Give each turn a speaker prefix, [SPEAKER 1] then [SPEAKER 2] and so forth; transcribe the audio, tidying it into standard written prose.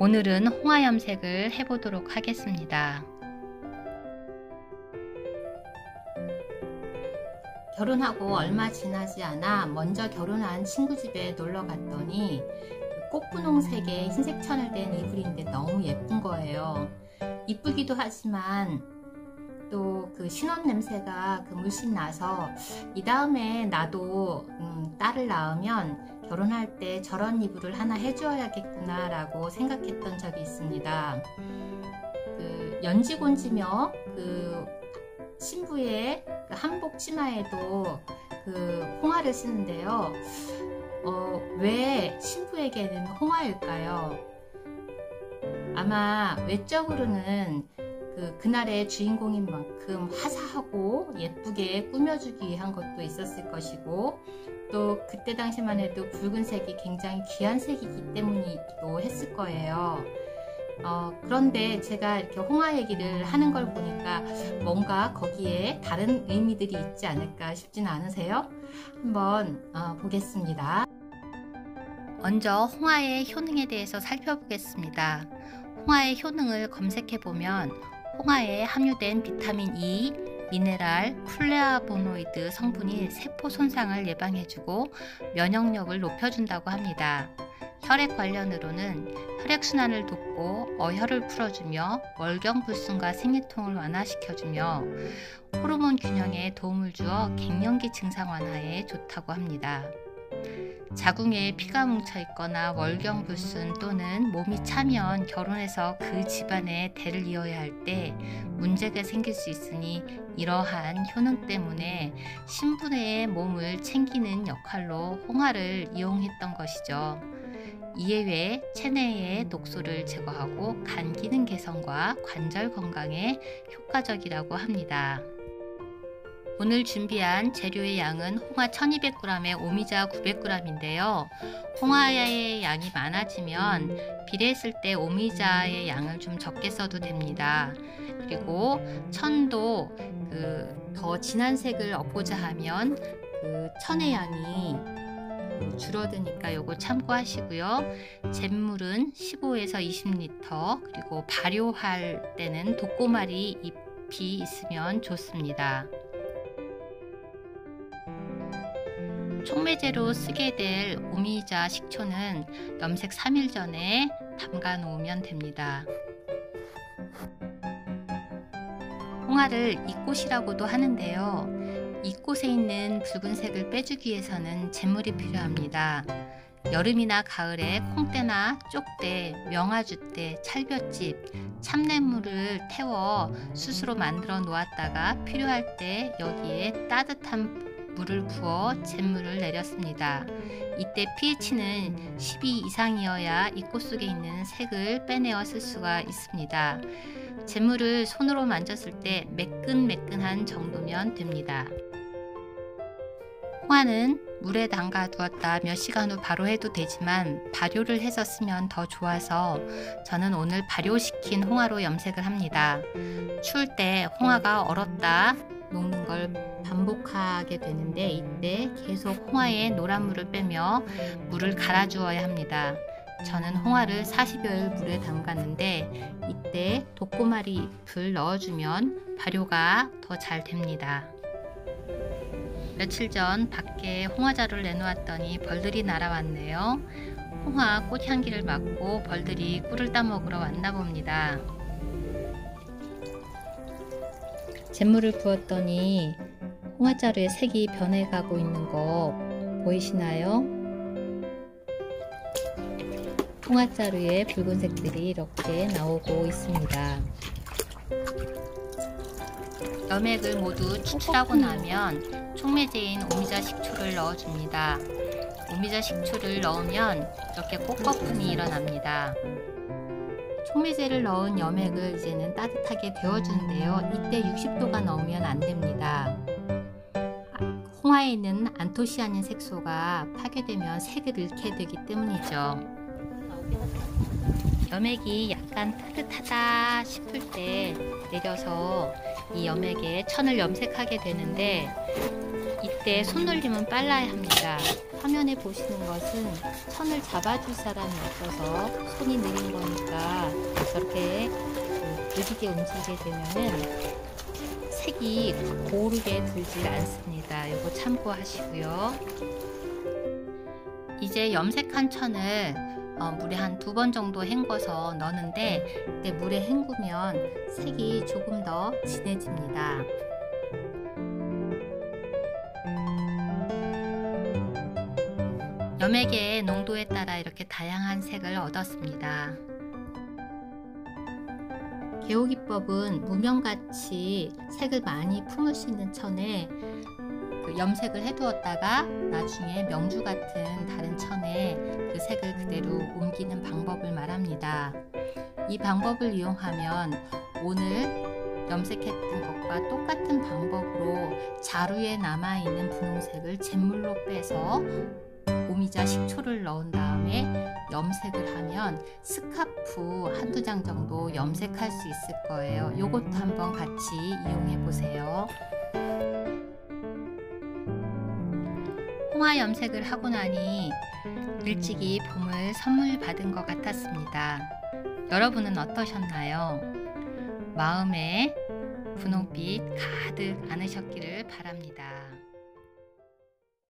[SPEAKER 1] 오늘은 홍화 염색을 해보도록 하겠습니다. 결혼하고 얼마 지나지 않아 먼저 결혼한 친구 집에 놀러 갔더니 꽃분홍색의 흰색 천을 댄 이불인데 너무 예쁜 거예요. 이쁘기도 하지만 또 그 신혼 냄새가 물씬 나서 이 다음에 나도 딸을 낳으면 결혼할 때 저런 이불을 하나 해줘야겠구나 라고 생각했던 적이 있습니다. 연지곤지며 신부의 한복 치마에도 홍화를 쓰는데요. 왜 신부에게는 홍화일까요? 아마 외적으로는 그날의 주인공인 만큼 화사하고 예쁘게 꾸며주기 위한 것도 있었을 것이고, 또 그때 당시만 해도 붉은색이 굉장히 귀한 색이기 때문이기도 했을 거예요. 그런데 제가 이렇게 홍화 얘기를 하는 걸 보니까 뭔가 거기에 다른 의미들이 있지 않을까 싶지는 않으세요? 한번 보겠습니다. 먼저 홍화의 효능에 대해서 살펴보겠습니다. 홍화의 효능을 검색해보면 홍화에 함유된 비타민 E, 미네랄, 플레아보노이드 성분이 세포 손상을 예방해주고 면역력을 높여준다고 합니다. 혈액 관련으로는 혈액순환을 돕고 어혈을 풀어주며 월경불순과 생리통을 완화시켜주며 호르몬 균형에 도움을 주어 갱년기 증상 완화에 좋다고 합니다. 자궁에 피가 뭉쳐 있거나 월경불순 또는 몸이 차면 결혼해서 그 집안에 대를 이어야 할 때 문제가 생길 수 있으니 이러한 효능 때문에 신부의 몸을 챙기는 역할로 홍화를 이용했던 것이죠. 이에 외에 체내의 독소를 제거하고 간 기능 개선과 관절 건강에 효과적이라고 합니다. 오늘 준비한 재료의 양은 홍화 1200g에 오미자 900g인데요. 홍화의 양이 많아지면 비례했을 때 오미자의 양을 좀 적게 써도 됩니다. 그리고 천도 더 진한 색을 얻고자 하면 천의 양이 줄어드니까 요거 참고하시고요. 잿물은 15에서 20L, 그리고 발효할 때는 독고마리 잎이 있으면 좋습니다. 촉매제로 쓰게 될 오미자 식초는 염색 3일 전에 담가 놓으면 됩니다. 홍화를 이꽃이라고도 하는데요. 이꽃에 있는 붉은색을 빼주기 위해서는 잿물이 필요합니다. 여름이나 가을에 콩대나 쪽대, 명아주대, 찰볕집, 참냇물을 태워 숯으로 만들어 놓았다가 필요할 때 여기에 따뜻한 물을 부어 잿물을 내렸습니다. 이때 pH는 12 이상이어야 이 꽃 속에 있는 색을 빼내어 쓸 수가 있습니다. 잿물을 손으로 만졌을 때 매끈매끈한 정도면 됩니다. 홍화는 물에 담가 두었다 몇 시간 후 바로 해도 되지만 발효를 해서 쓰면 더 좋아서 저는 오늘 발효시킨 홍화로 염색을 합니다. 추울 때 홍화가 얼었다 녹는 걸 반복하게 되는데 이때 계속 홍화에 노란물을 빼며 물을 갈아 주어야 합니다. 저는 홍화를 40여일 물에 담갔는데 이때 독고마리 잎을 넣어주면 발효가 더 잘 됩니다. 며칠 전 밖에 홍화자루를 내놓았더니 벌들이 날아왔네요. 홍화 꽃향기를 맡고 벌들이 꿀을 따먹으러 왔나 봅니다. 잿물을 부었더니 홍화자루의 색이 변해가고 있는 거 보이시나요? 홍화자루에 붉은색들이 이렇게 나오고 있습니다. 염액을 모두 추출하고 나면 촉매제인 오미자 식초를 넣어줍니다. 오미자 식초를 넣으면 이렇게 꽃거품이 일어납니다. 촉매제를 넣은 염액을 이제는 따뜻하게 데워주는데요. 이때 60도가 넘으면 안 됩니다. 홍화에 있는 안토시아닌 색소가 파괴되면 색을 잃게 되기 때문이죠. 염액이 약간 따뜻하다 싶을 때 내려서 이 염액에 천을 염색하게 되는데 이때 손놀림은 빨라야 합니다. 화면에 보시는 것은 천을 잡아줄 사람이 없어서 손이 느린 거니까 저렇게 느리게 움직이게 되면은 색이 고르게 들질 않습니다. 이거 참고하시고요. 이제 염색한 천을 물에 한 2번 정도 헹궈서 넣는데, 이때 물에 헹구면 색이 조금 더 진해집니다. 염액의 농도에 따라 이렇게 다양한 색을 얻었습니다. 개호기법은 무명같이 색을 많이 품을 수 있는 천에 염색을 해두었다가 나중에 명주 같은 다른 천에 그 색을 그대로 옮기는 방법을 말합니다. 이 방법을 이용하면 오늘 염색했던 것과 똑같은 방법으로 자루에 남아있는 분홍색을 잿물로 빼서 오미자 식초를 넣은 다음에 염색을 하면 스카프 한두 장 정도 염색할 수 있을 거예요. 요것도 한번 같이 이용해 보세요. 홍화 염색을 하고 나니 일찍이 봄을 선물 받은 것 같았습니다. 여러분은 어떠셨나요? 마음에 분홍빛 가득 안으셨기를 바랍니다.